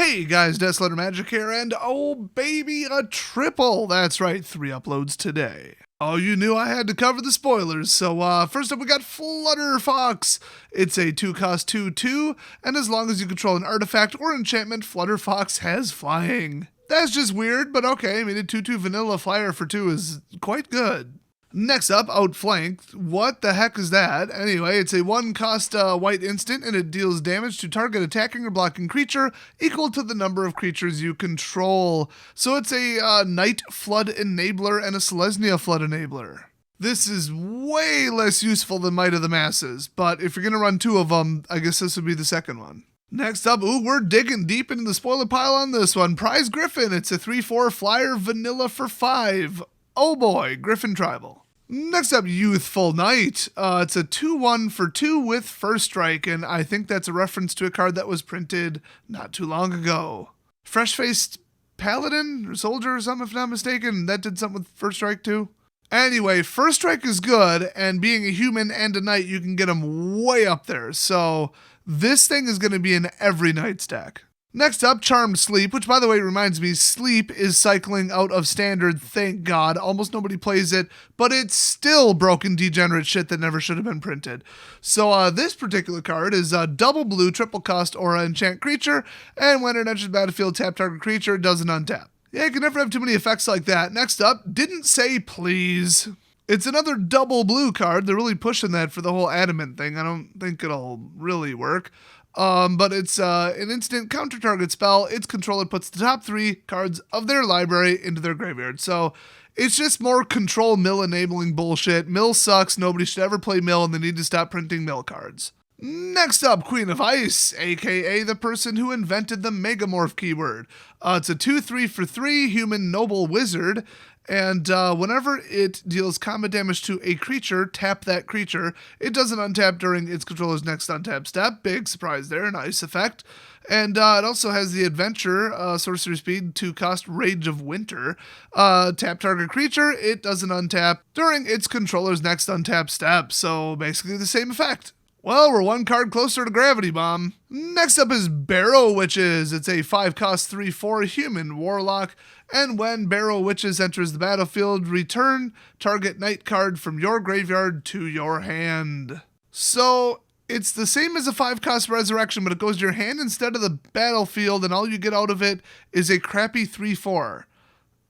Hey guys, Desolator Magic here, and oh baby, a triple! That's right, 3 uploads today. Oh, you knew I had to cover the spoilers, so first up we got Flutter Fox. It's a 2-cost 2/2, and as long as you control an artifact or enchantment, Flutter Fox has flying. That's just weird, but okay, I mean a 2/2 vanilla flyer for 2 is quite good. Next up, Outflank. What the heck is that? Anyway, it's a 1-cost white instant, and it deals damage to target attacking or blocking creature equal to the number of creatures you control. So it's a Night Flood Enabler and a Selesnya Flood Enabler. This is way less useful than Might of the Masses, but if you're going to run 2 of them, I guess this would be the second one. Next up, we're digging deep into the spoiler pile on this one. Prize Griffin. It's a 3/4 flyer vanilla for 5. Oh boy, Griffin Tribal. Next up, Youthful Night. It's a 2/1 for 2 with First Strike, and I think that's a reference to a card that was printed not too long ago. Fresh-faced Paladin or Soldier or something, if not mistaken. That did something with First Strike too. Anyway, First Strike is good, and being a human and a knight, you can get them way up there. So this thing is going to be in every knight stack. Next up, Charmed Sleep, which by the way reminds me, Sleep is cycling out of standard, thank God. Almost nobody plays it, but it's still broken degenerate shit that never should have been printed. So this particular card is a double blue, triple cost aura enchant creature, and when it enters the battlefield, tap target creature, it doesn't untap. Yeah, you can never have too many effects like that. Next up, Didn't Say Please. It's another double blue card. They're really pushing that for the whole adamant thing. I don't think it'll really work. But it's an instant counter target spell. Its controller puts the top 3 cards of their library into their graveyard. So it's just more control mill enabling bullshit. Mill sucks. Nobody should ever play mill, and they need to stop printing mill cards. Next up, Queen of Ice, aka the person who invented the Megamorph keyword. It's a 2/3 for 3 human noble wizard. And whenever it deals combat damage to a creature, tap that creature. It doesn't untap during its controller's next untap step. Big surprise there, nice effect. And it also has the adventure, sorcery speed, 2-cost Rage of Winter. Tap target creature, it doesn't untap during its controller's next untap step. So basically the same effect. Well, we're 1 card closer to Gravity Bomb. Next up is Barrow Witches. It's a 5-cost 3/4 human warlock, and when Barrow Witches enters the battlefield, return target knight card from your graveyard to your hand. So it's the same as a 5-cost resurrection, but it goes to your hand instead of the battlefield, and all you get out of it is a crappy 3/4.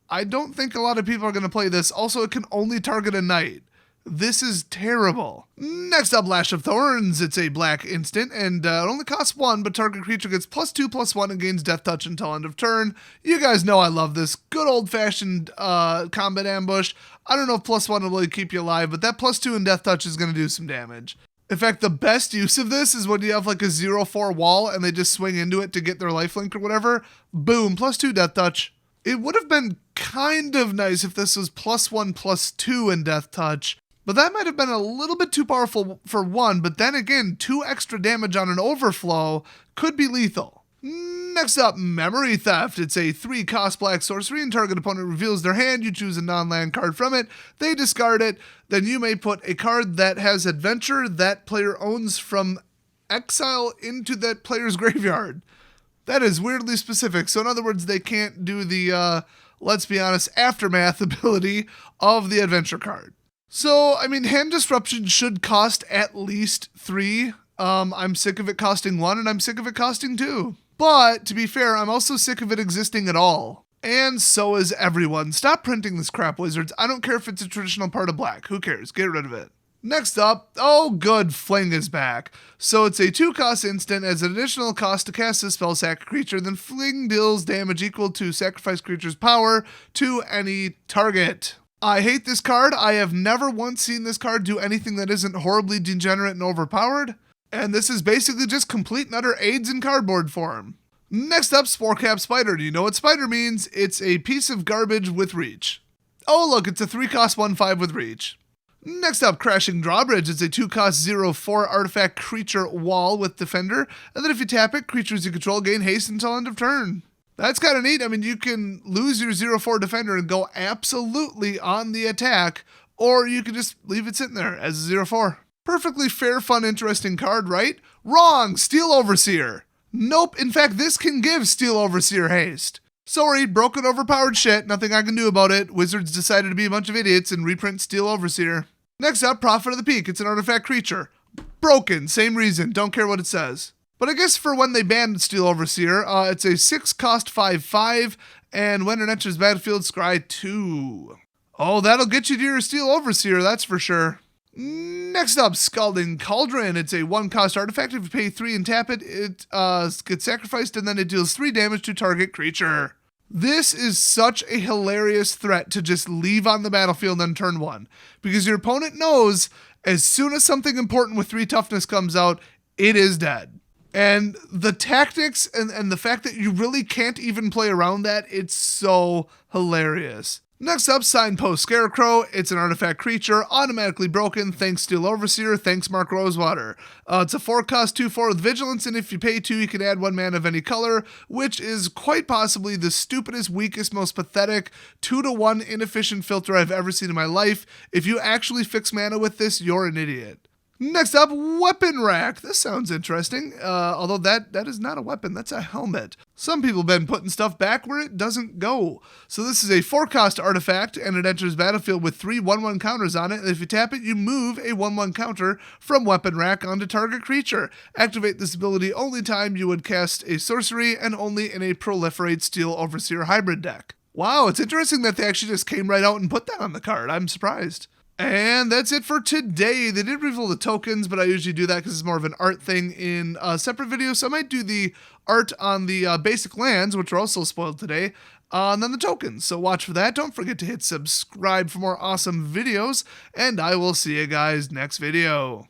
I don't think a lot of people are going to play this. Also, it can only target a knight. This is terrible. Next up, Lash of Thorns. It's a black instant, and it only costs 1, but target creature gets +2/+1 and gains Death Touch until end of turn. You guys know I love this. Good old-fashioned combat ambush. I don't know if +1 will really keep you alive, but that +2 in Death Touch is going to do some damage. In fact, the best use of this is when you have like a 0/4 wall, and they just swing into it to get their lifelink or whatever. Boom, +2 Death Touch. It would have been kind of nice if this was +1/+2 in Death Touch. But that might have been a little bit too powerful for 1, but then again, 2 extra damage on an overflow could be lethal. Next up, Memory Theft. It's a 3-cost black sorcery, and target opponent reveals their hand. You choose a non-land card from it. They discard it. Then you may put a card that has adventure that player owns from exile into that player's graveyard. That is weirdly specific. So in other words, they can't do the, let's be honest, aftermath ability of the adventure card. So, I mean, hand disruption should cost at least 3. I'm sick of it costing 1, and I'm sick of it costing 2. But, to be fair, I'm also sick of it existing at all. And so is everyone. Stop printing this crap, Wizards. I don't care if it's a traditional part of black. Who cares? Get rid of it. Next up, oh good, Fling is back. So it's a 2-cost instant. As an additional cost to cast a spell, sack a creature, then Fling deals damage equal to sacrifice creature's power to any target. I hate this card. I have never once seen this card do anything that isn't horribly degenerate and overpowered. And this is basically just complete and utter AIDS in cardboard form. Next up, Sporecap Spider. Do you know what spider means? It's a piece of garbage with reach. Oh look, it's a 3-cost 1/5 with reach. Next up, Crashing Drawbridge. It's a 2-cost 0/4 artifact creature wall with Defender. And then if you tap it, creatures you control gain haste until end of turn. That's kind of neat. I mean, you can lose your 0/4 defender and go absolutely on the attack, or you can just leave it sitting there as a 0/4. Perfectly fair, fun, interesting card, right? Wrong! Steel Overseer. Nope, in fact, this can give Steel Overseer haste. Sorry, broken, overpowered shit, nothing I can do about it. Wizards decided to be a bunch of idiots and reprint Steel Overseer. Next up, Prophet of the Peak. It's an artifact creature. Broken, same reason, don't care what it says. But I guess for when they banned Steel Overseer, it's a 6 cost 5/5, and when it enters battlefield, scry 2. Oh, that'll get you to your Steel Overseer, that's for sure. Next up, Scalding Cauldron. It's a 1 cost artifact. If you pay 3 and tap it, it gets sacrificed, and then it deals 3 damage to target creature. This is such a hilarious threat to just leave on the battlefield on turn 1, because your opponent knows as soon as something important with 3 toughness comes out, it is dead. And the tactics and the fact that you really can't even play around that, it's so hilarious. Next up, Signpost Scarecrow. It's an artifact creature, automatically broken, thanks Steel Overseer, thanks Mark Rosewater. It's a 4 cost 2/4 with Vigilance, and if you pay 2, you can add 1 mana of any color, which is quite possibly the stupidest, weakest, most pathetic 2-to-1 inefficient filter I've ever seen in my life. If you actually fix mana with this, you're an idiot. Next up, Weapon Rack. This sounds interesting, although that is not a weapon, that's a helmet. Some people have been putting stuff back where it doesn't go. So this is a 4 cost artifact, and it enters battlefield with 3 1/1 counters on it, and if you tap it, you move a 1/1 counter from Weapon Rack onto target creature. Activate this ability only time you would cast a sorcery, and only in a Proliferate Steel Overseer hybrid deck. Wow, it's interesting that they actually just came right out and put that on the card. I'm surprised. And that's it for today. They did reveal the tokens, but I usually do that because it's more of an art thing in a separate video. So I might do the art on the basic lands, which are also spoiled today, and then the tokens. So watch for that. Don't forget to hit subscribe for more awesome videos, and I will see you guys next video.